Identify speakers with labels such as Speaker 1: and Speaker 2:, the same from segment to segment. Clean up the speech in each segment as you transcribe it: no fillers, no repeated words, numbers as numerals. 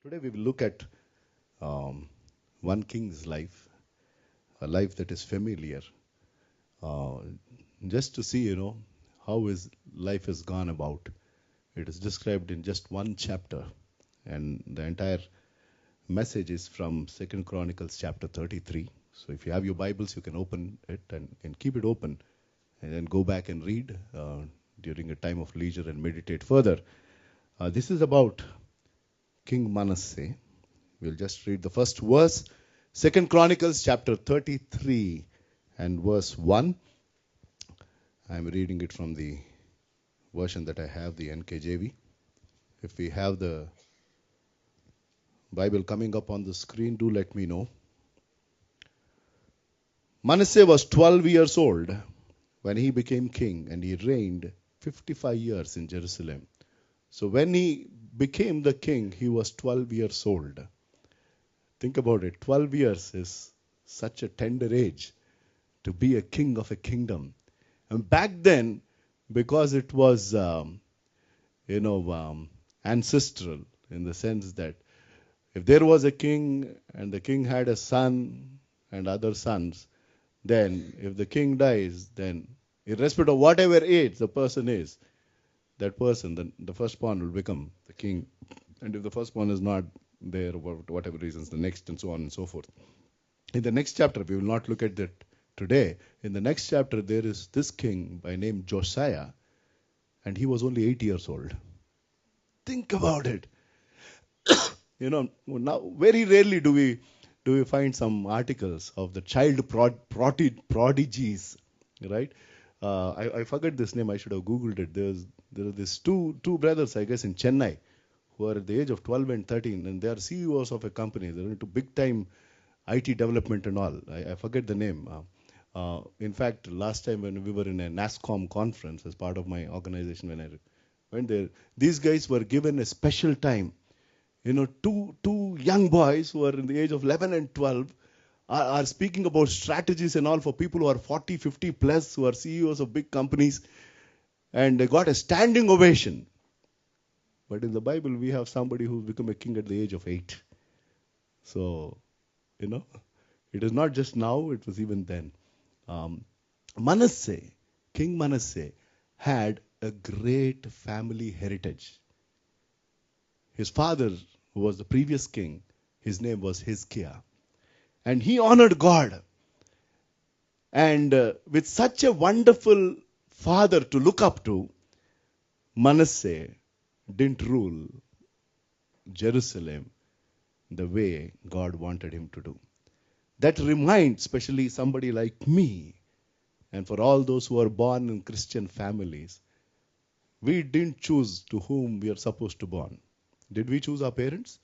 Speaker 1: Today we will look at um, one king's life, a life that is familiar, uh, just to see, how his life has gone about. It is described in just one chapter, and the entire message is from Second Chronicles chapter 33. So if you have your Bibles, you can open it and keep it open, and then go back and read during a time of leisure and meditate further. This is about King Manasseh. We'll just read the first verse. Second Chronicles chapter 33 and verse 1. I'm reading it from the version that I have, the NKJV. If we have the Bible coming up on the screen, do let me know. Manasseh was 12 years old when he became king, and he reigned 55 years in Jerusalem. So when he became the king, he was 12 years old. Think about it. 12 years is such a tender age to be a king of a kingdom. And back then, because it was, ancestral, in the sense that if there was a king and the king had a son and other sons, then if the king dies, then irrespective of whatever age the person is, that person, the firstborn will become the king. And if the firstborn is not there, for whatever reasons, the next, and so on and so forth. In the next chapter, we will not look at that today. In the next chapter, there is this king by name Josiah, and he was only 8 years old. Think about it. Now very rarely do we find some articles of the child prodigies, right? I forget this name. I should have Googled it. There are these two brothers, I guess, in Chennai, who are at the age of 12 and 13, and they are CEOs of a company. They're into big-time IT development and all. I forget the name. In fact, last time when we were in a NASCOM conference as part of my organization, when I went there, these guys were given a special time. Two young boys who are in the age of 11 and 12 are speaking about strategies and all for people who are 40, 50 plus, who are CEOs of big companies, and they got a standing ovation. But in the Bible, we have somebody who's become a king at the age of 8. So, it is not just now, it was even then. King Manasseh, had a great family heritage. His father, who was the previous king, his name was Hezekiah. And he honored God. And with such a wonderful father to look up to, Manasseh didn't rule Jerusalem the way God wanted him to do. That reminds especially somebody like me, and for all those who are born in Christian families, we didn't choose to whom we are supposed to born. Did we choose our parents?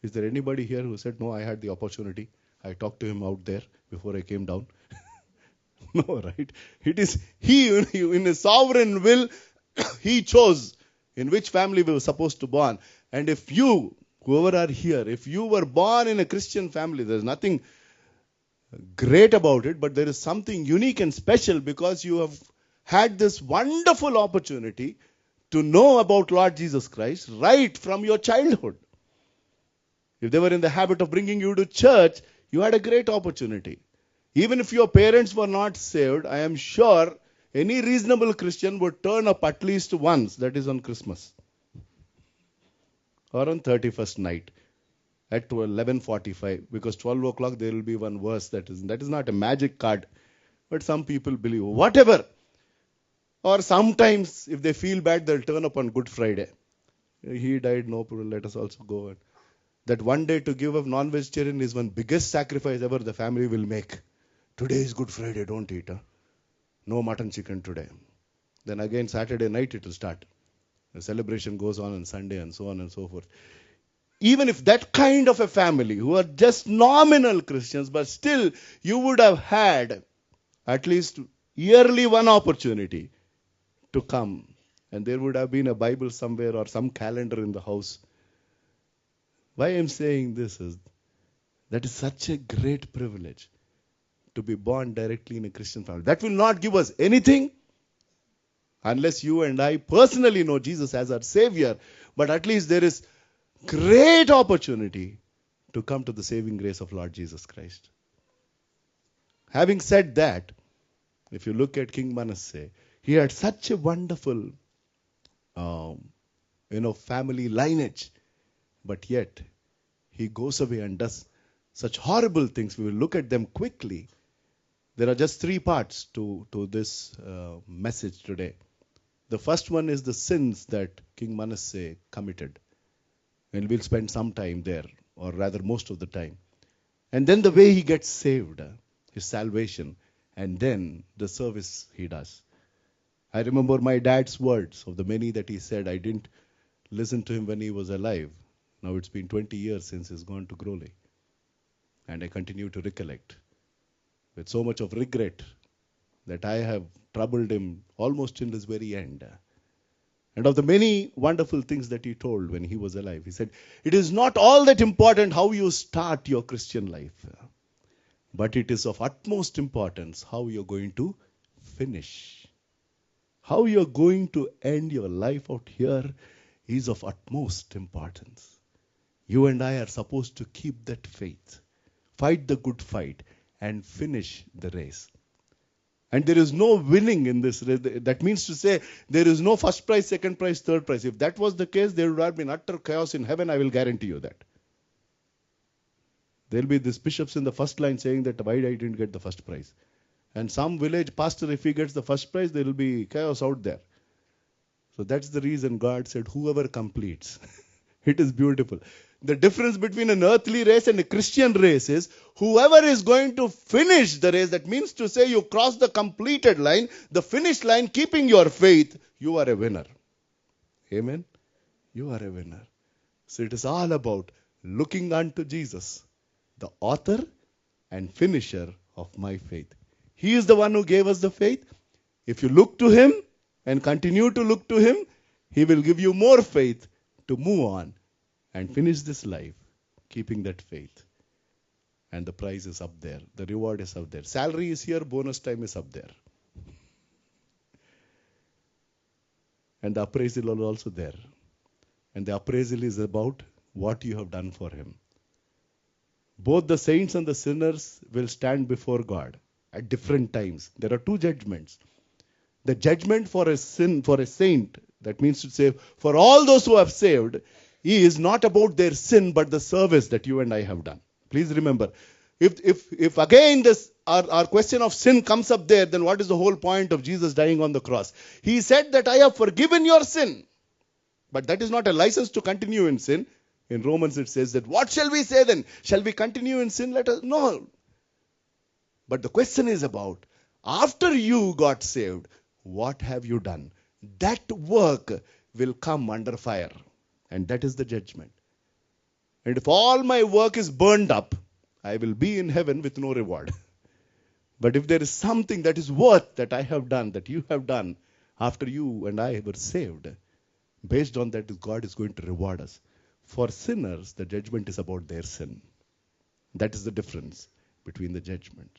Speaker 1: Is there anybody here who said, no, I had the opportunity. I talked to him out there before I came down. No, right? It is he, in his sovereign will, he chose in which family we were supposed to born. And if you, whoever are here, if you were born in a Christian family, there's nothing great about it, but there is something unique and special because you have had this wonderful opportunity to know about Lord Jesus Christ right from your childhood. If they were in the habit of bringing you to church, you had a great opportunity. Even if your parents were not saved, I am sure any reasonable Christian would turn up at least once, that is on Christmas or on 31st night at 11:45, because 12 o'clock there will be one verse that is not a magic card, but some people believe whatever. Or sometimes if they feel bad, they'll turn up on Good Friday. He died, no problem, let us also go. That one day to give up non-vegetarian is one biggest sacrifice ever the family will make. Today is Good Friday, don't eat. No mutton chicken today. Then again Saturday night it will start. The celebration goes on Sunday and so on and so forth. Even if that kind of a family who are just nominal Christians, but still you would have had at least yearly one opportunity to come, and there would have been a Bible somewhere or some calendar in the house. Why I'm saying this is that is such a great privilege to be born directly in a Christian family. That will not give us anything unless you and I personally know Jesus as our Savior, but at least there is great opportunity to come to the saving grace of Lord Jesus Christ. Having said that, if you look at King Manasseh, he had such a wonderful, um, family lineage, but yet he goes away and does such horrible things. We will look at them quickly. There are just three parts to this message today. The first one is the sins that King Manasseh committed. And we'll spend some time there, or rather most of the time. And then the way he gets saved, his salvation, and then the service he does. I remember my dad's words of the many that he said. I didn't listen to him when he was alive. Now it's been 20 years since he's gone to Growley. And I continue to recollect with so much of regret that I have troubled him almost till his very end. And of the many wonderful things that he told when he was alive, he said, it is not all that important how you start your Christian life, but it is of utmost importance how you're going to finish. How you're going to end your life out here is of utmost importance. You and I are supposed to keep that faith, fight the good fight, and finish the race. And there is no winning in this race. That means to say there is no first prize, second prize, third prize. If that was the case, there would have been utter chaos in heaven. I will guarantee you that. There will be these bishops in the first line saying that why I didn't get the first prize. And some village pastor, if he gets the first prize, there will be chaos out there. So that's the reason God said, whoever completes. It is beautiful. The difference between an earthly race and a Christian race is whoever is going to finish the race, that means to say you cross the completed line, the finish line, keeping your faith, you are a winner. Amen? You are a winner. So it is all about looking unto Jesus, the author and finisher of my faith. He is the one who gave us the faith. If you look to him and continue to look to him, he will give you more faith to move on and finish this life, keeping that faith. And the prize is up there. The reward is up there. Salary is here, bonus time is up there. And the appraisal is also there. And the appraisal is about what you have done for him. Both the saints and the sinners will stand before God at different times. There are two judgments. The judgment for a saint, that means to say, for all those who have saved, is not about their sin, but the service that you and I have done. Please remember, if again this our question of sin comes up there, then what is the whole point of Jesus dying on the cross? He said that I have forgiven your sin. But that is not a license to continue in sin. In Romans it says that, what shall we say then? Shall we continue in sin? Let us no. But the question is about, after you got saved, what have you done? That work will come under fire. And that is the judgment. And if all my work is burned up, I will be in heaven with no reward. But if there is something that is worth that I have done, that you have done, after you and I were saved, based on that, God is going to reward us. For sinners, the judgment is about their sin. That is the difference between the judgment.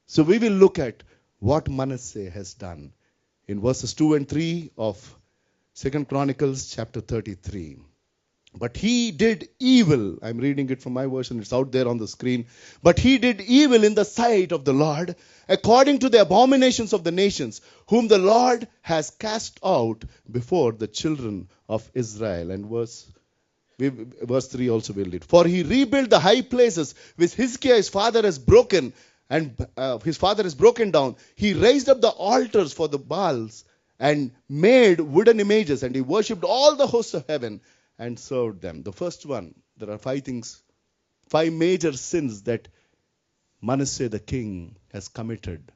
Speaker 1: So we will look at what Manasseh has done in verses 2 and 3 of 2 Chronicles chapter 33. But he did evil. I'm reading it from my version. It's out there on the screen. But he did evil in the sight of the Lord, according to the abominations of the nations, whom the Lord has cast out before the children of Israel. And verse 3 also will read. For he rebuilt the high places which Hezekiah his father has broken, and his father has broken down. He raised up the altars for the Baals and made wooden images, and he worshipped all the hosts of heaven and served them. The first one, there are 5 things, 5 major sins that Manasseh the king has committed.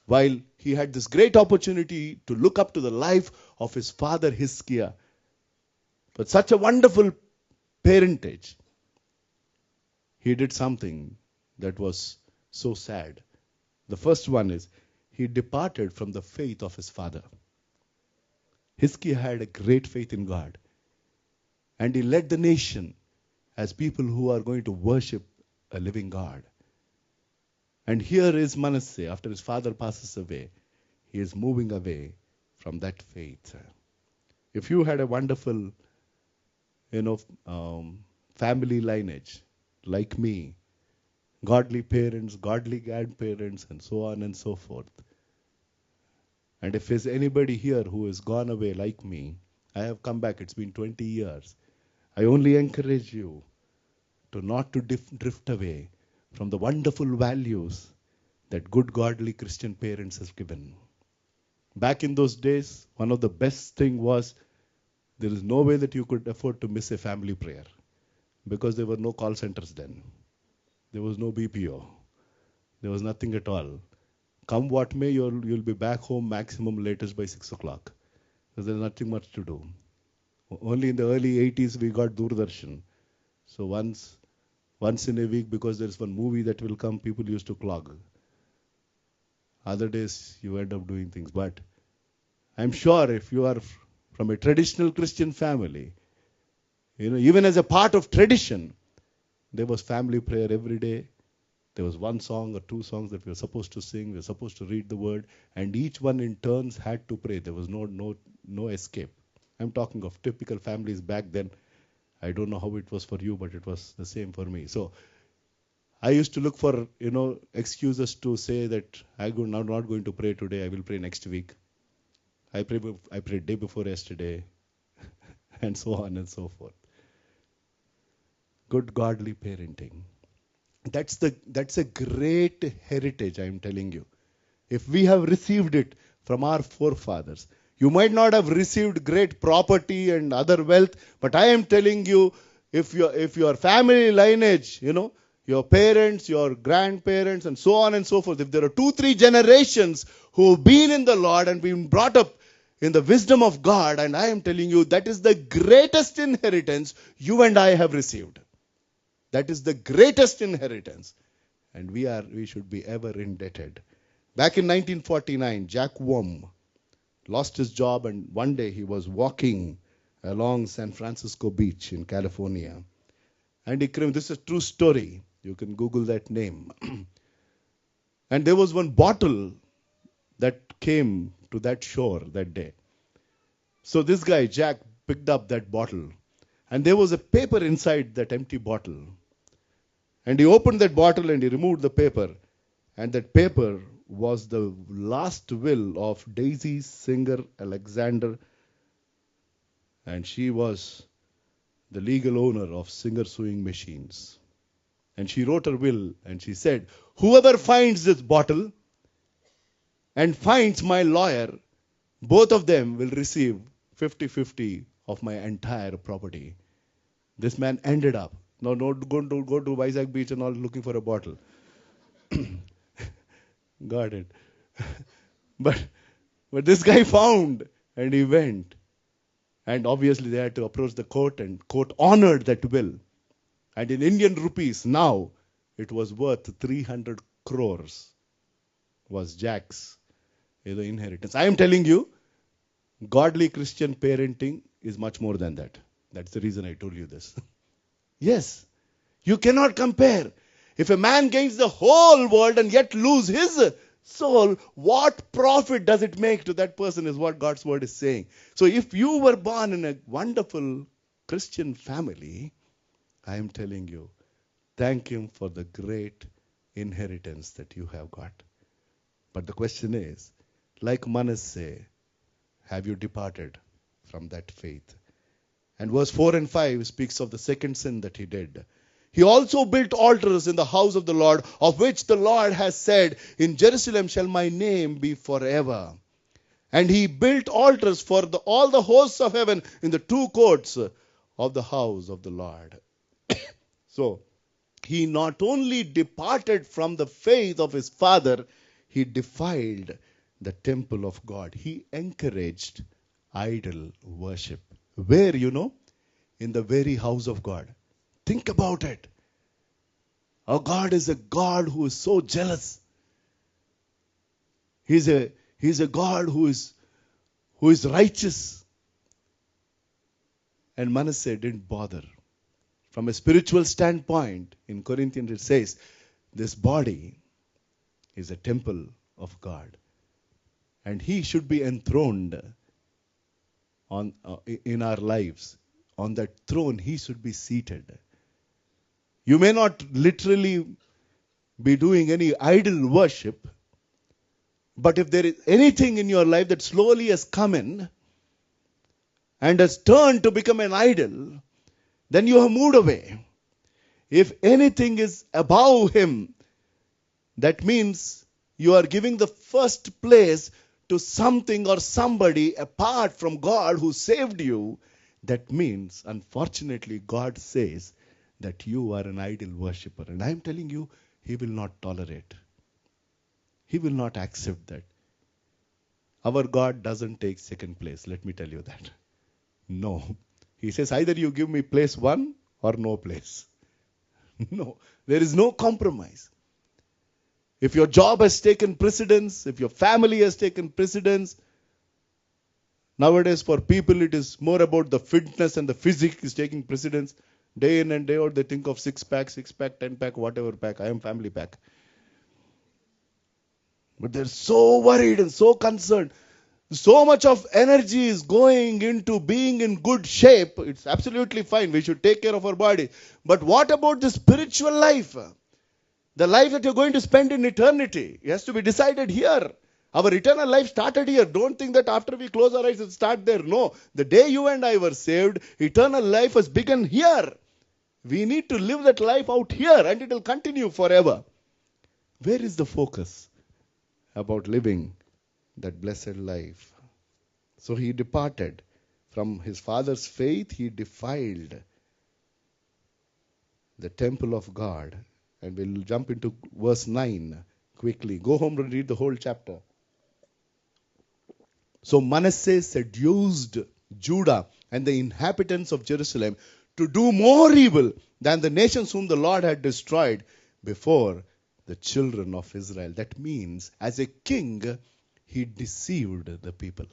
Speaker 1: While he had this great opportunity to look up to the life of his father Hezekiah, but such a wonderful parentage, he did something that was so sad. The first one is, he departed from the faith of his father. Hezekiah had a great faith in God. And he led the nation as people who are going to worship a living God. And here is Manasseh, after his father passes away, he is moving away from that faith. If you had a wonderful, you know, family lineage, like me, godly parents, godly grandparents, and so on and so forth. And if there's anybody here who has gone away like me, I have come back. It's been 20 years. I only encourage you to not to drift away from the wonderful values that good godly Christian parents have given. Back in those days, one of the best thing was there is no way that you could afford to miss a family prayer because there were no call centers then. There was no BPO. There was nothing at all. Come what may, you'll be back home maximum latest by 6 o'clock because there's nothing much to do. Only in the early 80s we got Doordarshan. So once in a week, because there's one movie that will come, people used to clog. Other days you end up doing things. But I'm sure if you are from a traditional Christian family, even as a part of tradition, there was family prayer every day. There was one song or two songs that we were supposed to sing. We were supposed to read the word, and each one in turns had to pray. There was no escape. I'm talking of typical families back then. I don't know how it was for you, but it was the same for me. So I used to look for excuses to say that I'm not going to pray today. I will pray next week. I prayed day before yesterday, and so on and so forth. Good godly parenting. That's a great heritage, I'm telling you. If we have received it from our forefathers, you might not have received great property and other wealth, but I am telling you, if your family lineage, your parents, your grandparents, and so on and so forth, if there are 2-3 generations who have been in the Lord and been brought up in the wisdom of God, and I am telling you, that is the greatest inheritance you and I have received. That is the greatest inheritance. And we should be ever indebted. Back in 1949, Jack Wurm lost his job, and one day he was walking along San Francisco Beach in California. And this is a true story. You can Google that name. And there was one bottle that came to that shore that day. So this guy, Jack, picked up that bottle. And there was a paper inside that empty bottle. And he opened that bottle and he removed the paper. And that paper was the last will of Daisy Singer Alexander. And she was the legal owner of Singer Sewing Machines. And she wrote her will and she said, whoever finds this bottle and finds my lawyer, both of them will receive 50-50 of my entire property. This man ended up. No, go to Vizag Beach and all looking for a bottle. Got it. But this guy found and he went. And obviously they had to approach the court, and court honored that will. And in Indian rupees now, it was worth 300 crores was Jack's inheritance. I am telling you, godly Christian parenting is much more than that. That's the reason I told you this. Yes, you cannot compare. If a man gains the whole world and yet lose his soul, what profit does it make to that person is what God's word is saying. So if you were born in a wonderful Christian family, I am telling you, thank him for the great inheritance that you have got. But the question is, like Manasseh, have you departed from that faith? And verse 4 and 5 speaks of the second sin that he did. He also built altars in the house of the Lord, of which the Lord has said, in Jerusalem shall my name be forever. And he built altars for all the hosts of heaven in the 2 courts of the house of the Lord. So, he not only departed from the faith of his father, he defiled the temple of God. He encouraged idol worship. Where, in the very house of God. Think about it. Our God is a God who is so jealous. He's a God who is righteous. And Manasseh didn't bother. From a spiritual standpoint, in Corinthians it says, this body is a temple of God. And he should be enthroned in our lives. on that throne he should be seated. You may not literally be doing any idol worship, but if there is anything in your life that slowly has come in and has turned to become an idol, then you have moved away. If anything is above him, that means you are giving the first place to something or somebody apart from God who saved you. That means, unfortunately, God says that you are an idol worshipper. And I am telling you, he will not tolerate. He will not accept that. Our God doesn't take second place. Let me tell you that. No. He says either you give me place one or no place. No. There is no compromise. If your job has taken precedence, if your family has taken precedence, nowadays for people it is more about the fitness and the physique is taking precedence. Day in and day out they think of 6-pack, 10-pack, whatever pack. I am family pack. But they're so worried and so concerned. So much of energy is going into being in good shape. It's absolutely fine. We should take care of our body. But what about the spiritual life? The life that you're going to spend in eternity. It has to be decided here. Our eternal life started here. Don't think that after we close our eyes it starts there. No. The day you and I were saved, eternal life has begun here. We need to live that life out here and it will continue forever. Where is the focus about living that blessed life? So he departed from his father's faith. He defiled the temple of God. And we'll jump into verse 9 quickly. Go home and read the whole chapter. So Manasseh seduced Judah and the inhabitants of Jerusalem to do more evil than the nations whom the Lord had destroyed before the children of Israel. That means, as a king, he deceived the people.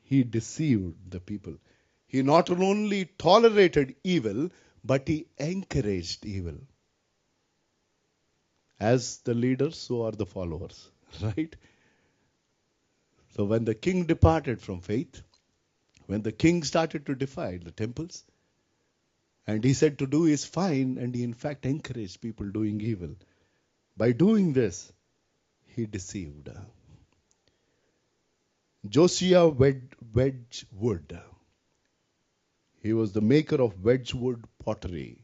Speaker 1: He deceived the people. He not only tolerated evil, but he encouraged evil. As the leaders, so are the followers, right? So when the king departed from faith, when the king started to defile the temples, and he said to do is fine, and he in fact encouraged people doing evil. By doing this, he deceived. Josiah Wedgwood. He was the maker of Wedgwood pottery.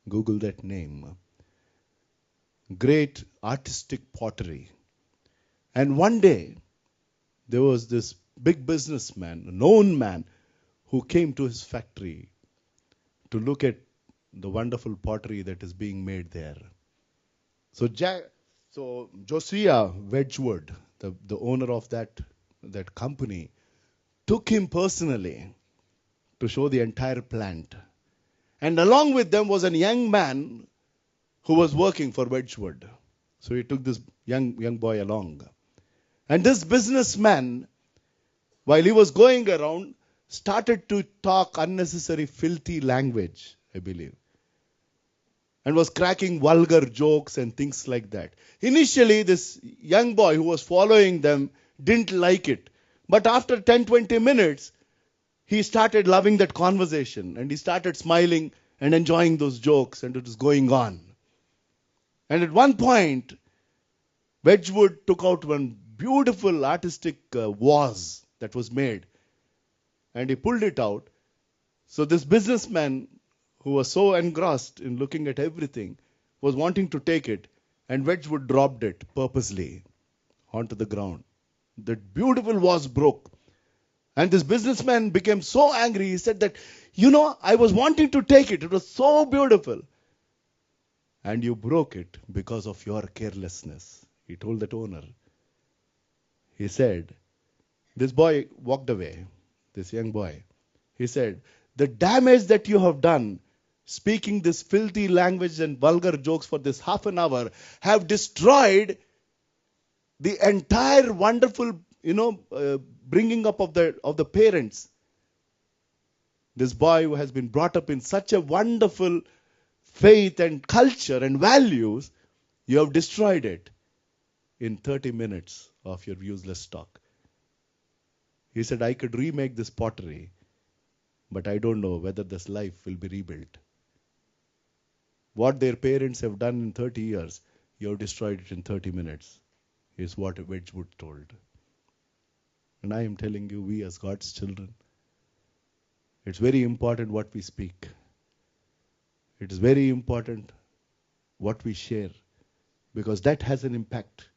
Speaker 1: Google that name. Great artistic pottery. And one day, there was this big businessman, a known man, who came to his factory to look at the wonderful pottery that is being made there. So Josiah Wedgwood, the owner of that company, took him personally to show the entire plant. And along with them was a young man who was working for Wedgwood. So he took this young boy along. And this businessman, while he was going around, started to talk unnecessary filthy language, I believe. And was cracking vulgar jokes and things like that. Initially, this young boy who was following them didn't like it. But after 10-20 minutes, he started loving that conversation. And he started smiling and enjoying those jokes. And it was going on. And at one point, Wedgwood took out one beautiful artistic vase that was made. And he pulled it out. So this businessman, who was so engrossed in looking at everything, was wanting to take it. And Wedgwood dropped it purposely onto the ground. The beautiful vase broke. And this businessman became so angry. He said that, I was wanting to take it. It was so beautiful. And you broke it because of your carelessness. He told that owner. He said, this boy walked away, this young boy. He said, the damage that you have done, speaking this filthy language and vulgar jokes for this half an hour, have destroyed the entire wonderful, bringing up of the parents. This boy who has been brought up in such a wonderful faith and culture and values, you have destroyed it in 30 minutes of your useless talk. He said, I could remake this pottery, but I don't know whether this life will be rebuilt. What their parents have done in 30 years, you have destroyed it in 30 minutes, is what Wedgwood told. And I am telling you, we as God's children, it's very important what we speak. It is very important what we share, because that has an impact.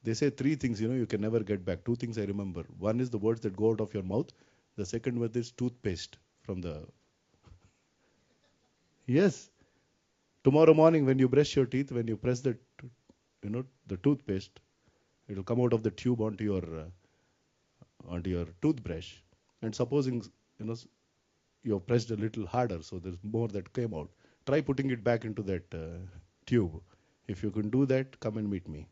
Speaker 1: They say three things, you can never get back. Two things I remember. One is the words that go out of your mouth. The second word is toothpaste from the... Yes. Tomorrow morning when you brush your teeth, when you press the toothpaste, it will come out of the tube onto your toothbrush. And supposing, you have pressed a little harder, so there's more that came out. Try putting it back into that tube. If you can do that, come and meet me.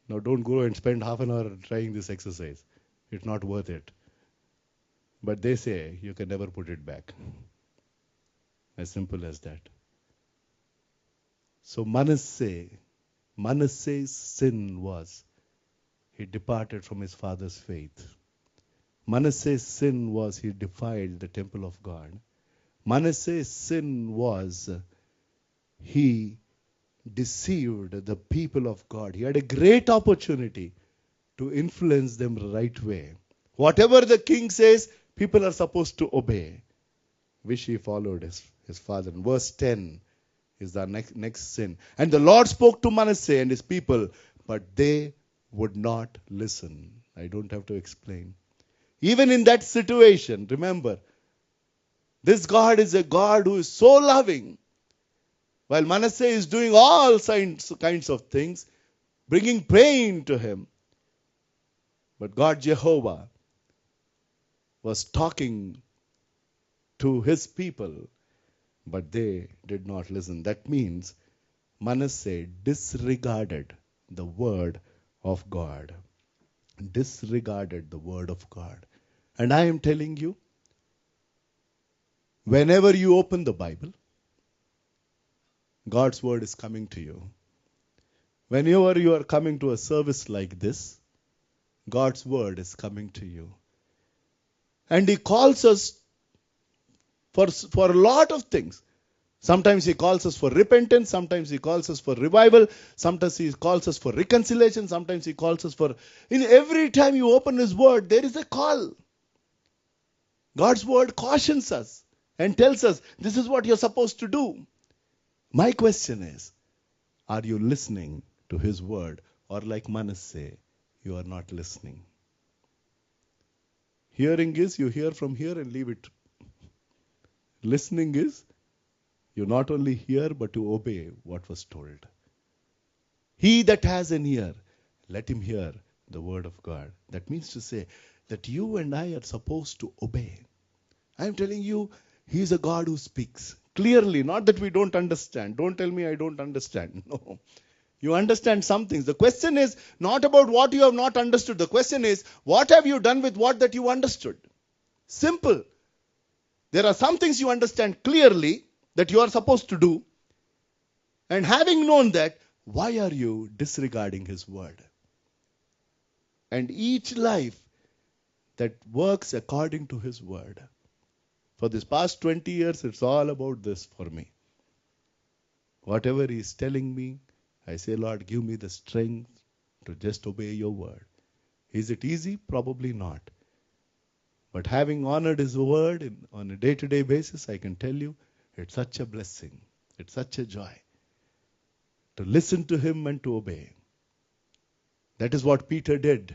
Speaker 1: Now don't go and spend half an hour trying this exercise. It's not worth it. But they say you can never put it back. As simple as that. So Manasseh's sin was he departed from his father's faith. Manasseh's sin was he defiled the temple of God. Manasseh's sin was he deceived the people of God. He had a great opportunity to influence them the right way. Whatever the king says, people are supposed to obey. Which he followed his father. And verse 10 is the next sin. And the Lord spoke to Manasseh and his people, but they would not listen. I don't have to explain. Even in that situation, remember, this God is a God who is so loving. While Manasseh is doing all kinds of things, bringing pain to him. But God Jehovah was talking to his people, but they did not listen. That means Manasseh disregarded the word of God. Disregarded the word of God. And I am telling you, whenever you open the Bible, God's word is coming to you. Whenever you are coming to a service like this, God's word is coming to you. And he calls us for a lot of things. Sometimes he calls us for repentance. Sometimes he calls us for revival. Sometimes he calls us for reconciliation. Sometimes he calls us for... In every time you open his word, there is a call. God's word cautions us and tells us, this is what you're supposed to do. My question is, are you listening to his word? Or like Manasseh, you are not listening. Hearing is, you hear from here and leave it. Listening is, you not only hear, but you obey what was told. He that has an ear, let him hear the word of God. That means to say that you and I are supposed to obey. I am telling you, he is a God who speaks clearly, not that we don't understand. Don't tell me I don't understand. No. You understand some things. The question is not about what you have not understood. The question is, what have you done with what that you understood? Simple. There are some things you understand clearly that you are supposed to do. And having known that, why are you disregarding his word? And each life that works according to his word. For this past 20 years, it's all about this for me. Whatever he is telling me, I say, Lord, give me the strength to just obey your word. Is it easy? Probably not. But having honored his word on a day-to-day basis, I can tell you, it's such a blessing. It's such a joy to listen to him and to obey. That is what Peter did.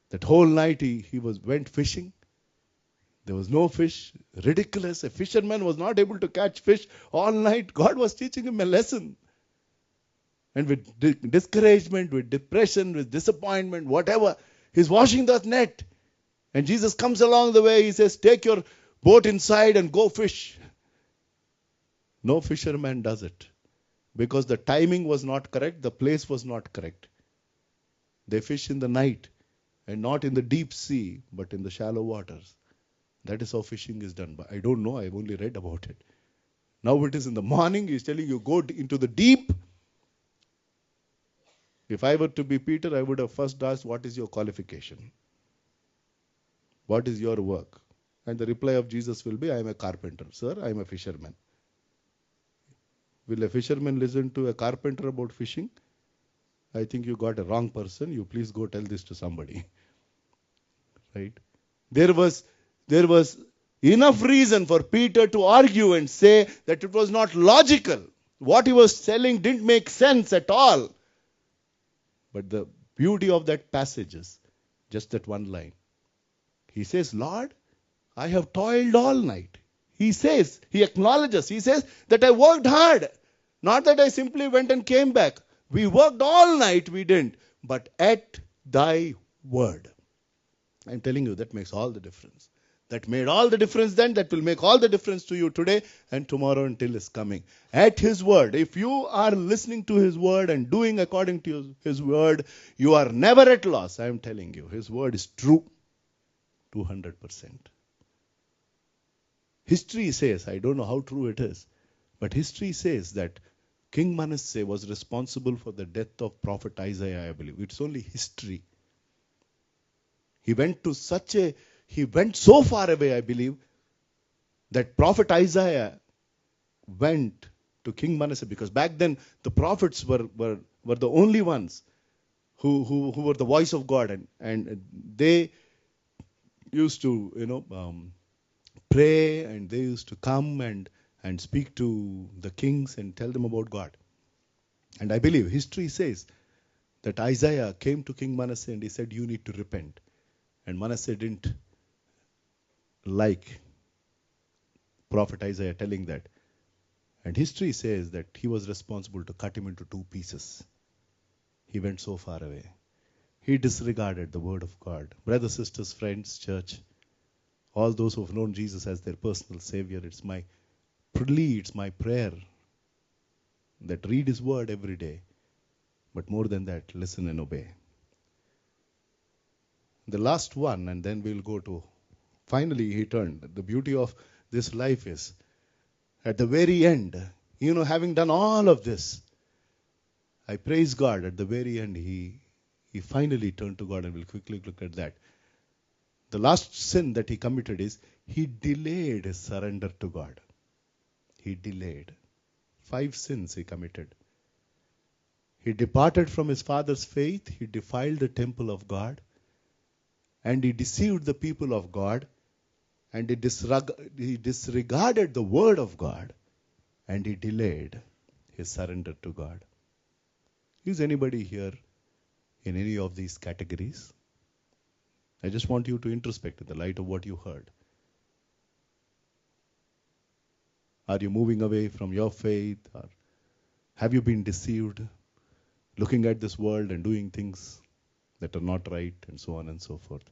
Speaker 1: That whole night he went fishing. There was no fish. Ridiculous. A fisherman was not able to catch fish all night. God was teaching him a lesson. And with discouragement, with depression, with disappointment, whatever, he's washing that net. And Jesus comes along the way. He says, take your boat inside and go fish. No fisherman does it. Because the timing was not correct. The place was not correct. They fish in the night. And not in the deep sea, but in the shallow waters. That is how fishing is done. But I don't know. I've only read about it. Now it is in the morning. He's telling you, go into the deep. If I were to be Peter, I would have first asked, what is your qualification? What is your work? And the reply of Jesus will be, I am a carpenter. Sir, I am a fisherman. Will a fisherman listen to a carpenter about fishing? I think you got a wrong person. You please go tell this to somebody. Right? There was enough reason for Peter to argue and say that it was not logical. What he was telling didn't make sense at all. But the beauty of that passage is just that one line. He says, Lord, I have toiled all night. He says, he acknowledges, he says that I worked hard. Not that I simply went and came back. We worked all night, we didn't. But at thy word. I'm telling you, that makes all the difference. That made all the difference then. That will make all the difference to you today and tomorrow until his coming. At his word. If you are listening to his word and doing according to his word, you are never at loss. I'm telling you, his word is true. 200%. History says, I don't know how true it is, but history says that King Manasseh was responsible for the death of Prophet Isaiah, I believe. It's only history. He went so far away, I believe, that Prophet Isaiah went to King Manasseh, because back then the prophets were the only ones who were the voice of God, and they used to pray, and they used to come and speak to the kings and tell them about God. And I believe history says that Isaiah came to King Manasseh and he said, you need to repent. And Manasseh didn't like Prophet Isaiah telling that. And history says that he was responsible to cut him into 2 pieces. He went so far away. He disregarded the word of God. Brothers, sisters, friends, church, all those who have known Jesus as their personal Savior, it's my plea, it's my prayer that read his word every day. But more than that, listen and obey. The last one, and then we'll go to, finally he turned. The beauty of this life is, at the very end, having done all of this, I praise God, at the very end, he finally turned to God, and we'll quickly look at that. The last sin that he committed is, he delayed his surrender to God. He delayed. 5 sins he committed. He departed from his father's faith, he defiled the temple of God, and he deceived the people of God, and he disregarded the word of God, and he delayed his surrender to God. Is anybody here in any of these categories? I just want you to introspect in the light of what you heard. Are you moving away from your faith? Or have you been deceived, looking at this world and doing things that are not right, and so on and so forth?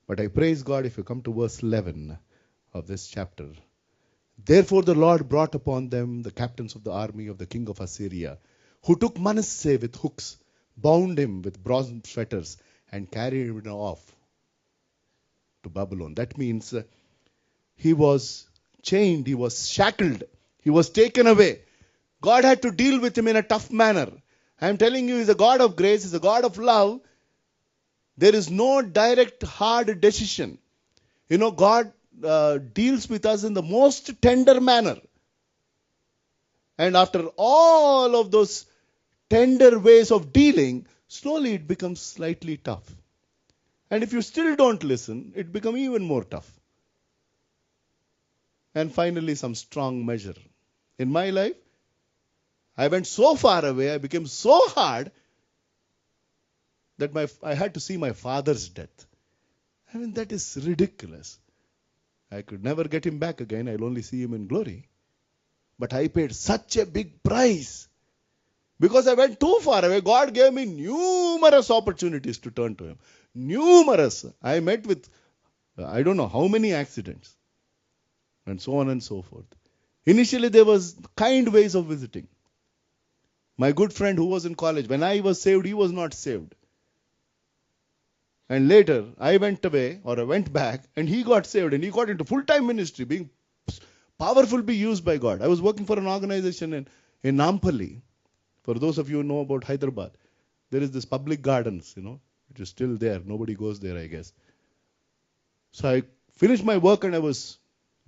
Speaker 1: But I praise God, if you come to verse 11 of this chapter. Therefore the Lord brought upon them the captains of the army of the king of Assyria, who took Manasseh with hooks, bound him with bronze fetters, and carried him off to Babylon. That means he was chained, he was shackled, he was taken away. God had to deal with him in a tough manner. I am telling you, he's a God of grace, he's a God of love. There is no direct, hard decision. God deals with us in the most tender manner. And after all of those tender ways of dealing, slowly it becomes slightly tough. And if you still don't listen, it becomes even more tough. And finally, some strong measure. In my life, I went so far away, I became so hard that I had to see my father's death. I mean, that is ridiculous. I could never get him back again. I'll only see him in glory. But I paid such a big price. Because I went too far away, God gave me numerous opportunities to turn to him. Numerous. I met with, I don't know how many accidents. And so on and so forth. Initially, there was kind ways of visiting. My good friend who was in college, when I was saved, he was not saved. And later, I went away, or I went back, and he got saved, and he got into full-time ministry, being powerfully used by God. I was working for an organization in Nampally. For those of you who know about Hyderabad, there is this public gardens, it is still there. Nobody goes there, I guess. So I finished my work and I was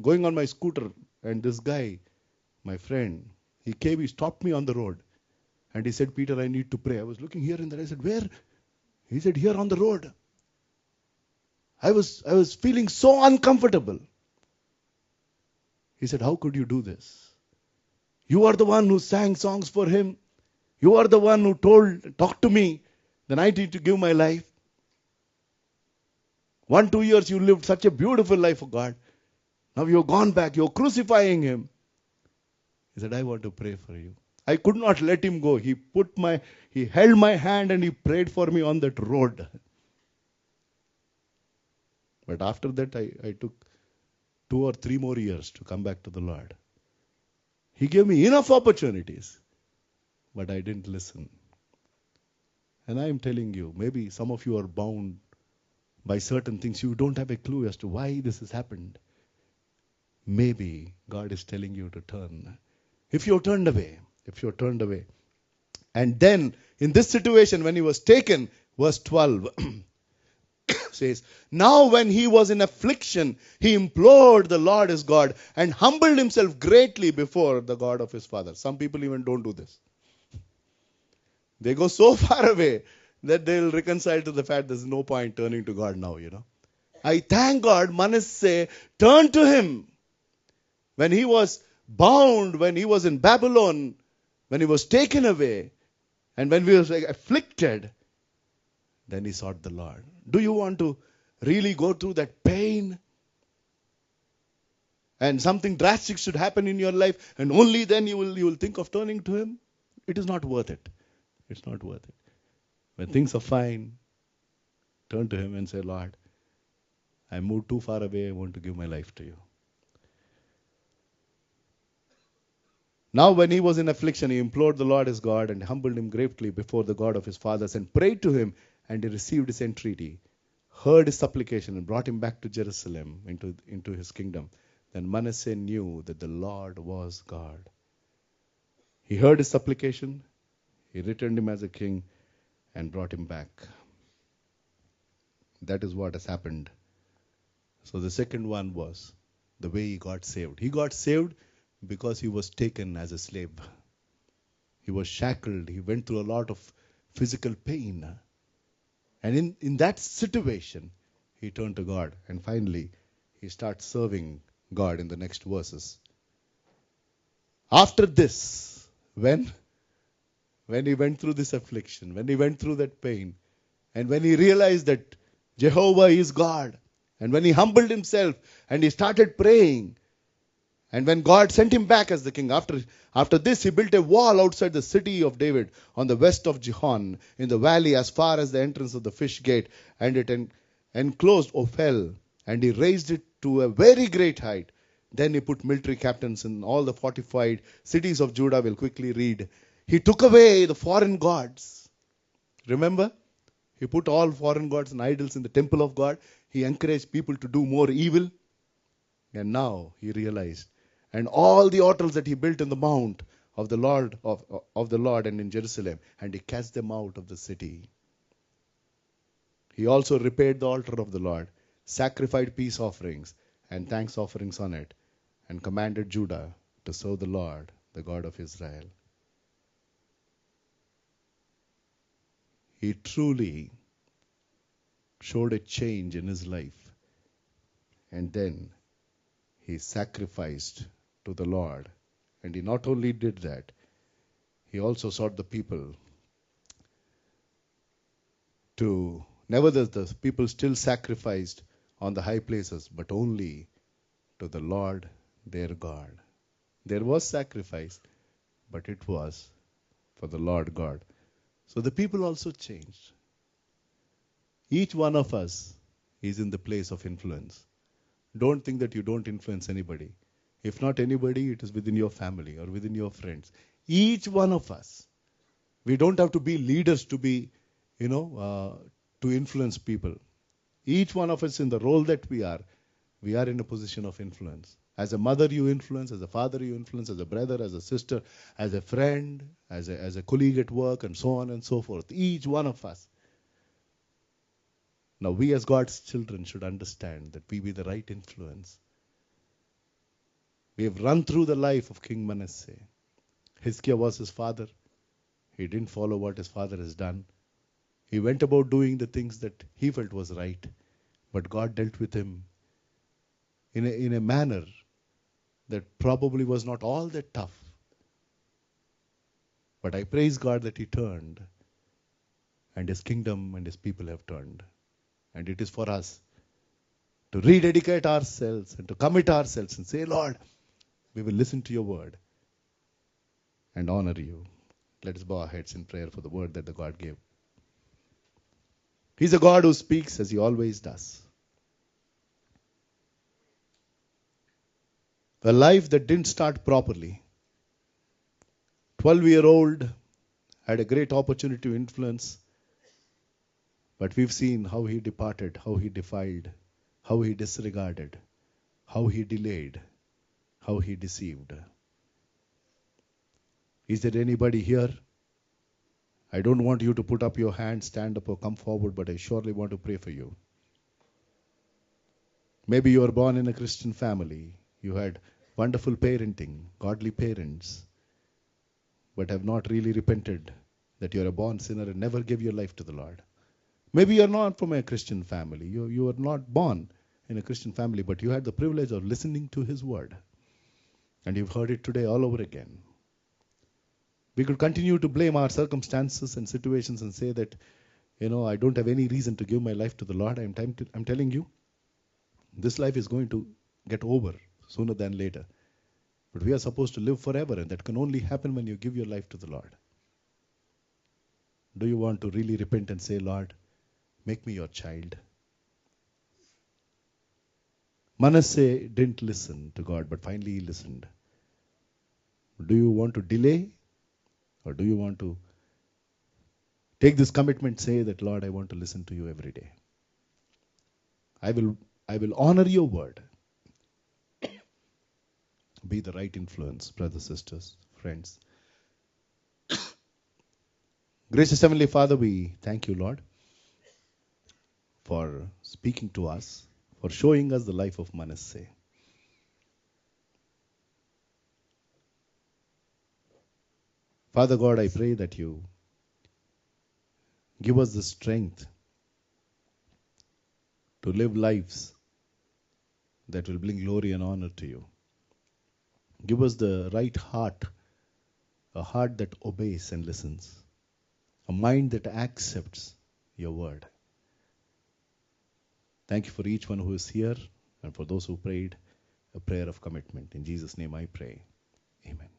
Speaker 1: going on my scooter, and this guy, my friend, he came, he stopped me on the road, and he said, Peter, I need to pray. I was looking here and there. I said, where? He said, here on the road. I was feeling so uncomfortable. He said, how could you do this? You are the one who sang songs for him. You are the one who talked to me. Then I need to give my life. 1-2 years you lived such a beautiful life for God. Now you've gone back. You're crucifying him. He said, I want to pray for you. I could not let him go. He held my hand and he prayed for me on that road. But after that, I took 2 or 3 more years to come back to the Lord. He gave me enough opportunities, but I didn't listen. And I am telling you, maybe some of you are bound by certain things. You don't have a clue as to why this has happened. Maybe God is telling you to turn. If you're turned away. And then, in this situation, when he was taken, verse 12 says, now when he was in affliction, he implored the Lord his God and humbled himself greatly before the God of his father. Some people even don't do this. They go so far away that they'll reconcile to the fact there's no point turning to God now, I thank God Manasseh turned to him. When he was bound, when he was in Babylon, when he was taken away, and when he was afflicted, then he sought the Lord. Do you want to really go through that pain? And something drastic should happen in your life, and only then you will think of turning to him? It is not worth it. It's not worth it. When things are fine, turn to him and say, Lord, I moved too far away. I want to give my life to you. Now when he was in affliction, he implored the Lord his God and humbled him greatly before the God of his fathers and prayed to him, and he received his entreaty, heard his supplication, and brought him back to Jerusalem into his kingdom. Then Manasseh knew that the Lord was God. He heard his supplication, he returned him as a king, and brought him back. That is what has happened. So the second one was the way he got saved. He got saved because he was taken as a slave. He was shackled. He went through a lot of physical pain. And in that situation, he turned to God. And finally, he starts serving God in the next verses. After this, when he went through this affliction, when he went through that pain, and when he realized that Jehovah is God, and when he humbled himself and he started praying, and when God sent him back as the king, after this, he built a wall outside the city of David on the west of Gihon, in the valley as far as the entrance of the fish gate, and it enclosed Ophel, and he raised it to a very great height. Then he put military captains in all the fortified cities of Judah. We'll quickly read. He took away the foreign gods. Remember? He put all foreign gods and idols in the temple of God. He encouraged people to do more evil. And now he realized. And all the altars that he built in the mount of the Lord of the Lord and in Jerusalem, and he cast them out of the city. He also repaired the altar of the Lord, sacrificed peace offerings and thanks offerings on it, and commanded Judah to serve the Lord, the God of Israel. He truly showed a change in his life. And then he sacrificed to the Lord. And he not only did that, he also sought the people to, nevertheless, the people still sacrificed on the high places, but only to the Lord their God. There was sacrifice, but it was for the Lord God. So the people also changed. Each one of us is in the place of influence. Don't think that you don't influence anybody. If not anybody, it is within your family or within your friends. Each one of us. We don't have to be leaders to be, to influence people. Each one of us in the role that we are in a position of influence. As a mother, you influence. As a father, you influence. As a brother, as a sister, as a friend, as a colleague at work, and so on and so forth. Each one of us. Now we as God's children should understand that we be the right influence. We have run through the life of King Manasseh. Hezekiah was his father. He didn't follow what his father has done. He went about doing the things that he felt was right. But God dealt with him in a manner that probably was not all that tough. But I praise God that he turned, and his kingdom and his people have turned. And it is for us to rededicate ourselves and to commit ourselves and say, Lord, we will listen to your word and honor you. Let us bow our heads in prayer for the word that the God gave. He's a God who speaks as he always does. A life that didn't start properly. 12-year-old had a great opportunity to influence, but we've seen how he departed, how he defiled, how he disregarded, how he delayed, how he deceived. Is there anybody here? I don't want you to put up your hand, stand up, or come forward, but I surely want to pray for you. Maybe you were born in a Christian family. You had wonderful parenting, godly parents, but have not really repented that you're a born sinner and never gave your life to the Lord. Maybe you're not from a Christian family. You were not born in a Christian family, but you had the privilege of listening to his word. And you've heard it today all over again. We could continue to blame our circumstances and situations and say that, I don't have any reason to give my life to the Lord. I'm telling you, this life is going to get over sooner than later. But we are supposed to live forever, and that can only happen when you give your life to the Lord. Do you want to really repent and say, Lord, make me your child? Manasseh didn't listen to God, but finally he listened. Do you want to delay? Or do you want to take this commitment, say that, Lord, I want to listen to you every day. I will honor your word. Be the right influence, brothers, sisters, friends. Gracious Heavenly Father, we thank you, Lord, for speaking to us, for showing us the life of Manasseh. Father God, I pray that you give us the strength to live lives that will bring glory and honor to you. Give us the right heart, a heart that obeys and listens, a mind that accepts your word. Thank you for each one who is here and for those who prayed a prayer of commitment. In Jesus' name I pray. Amen.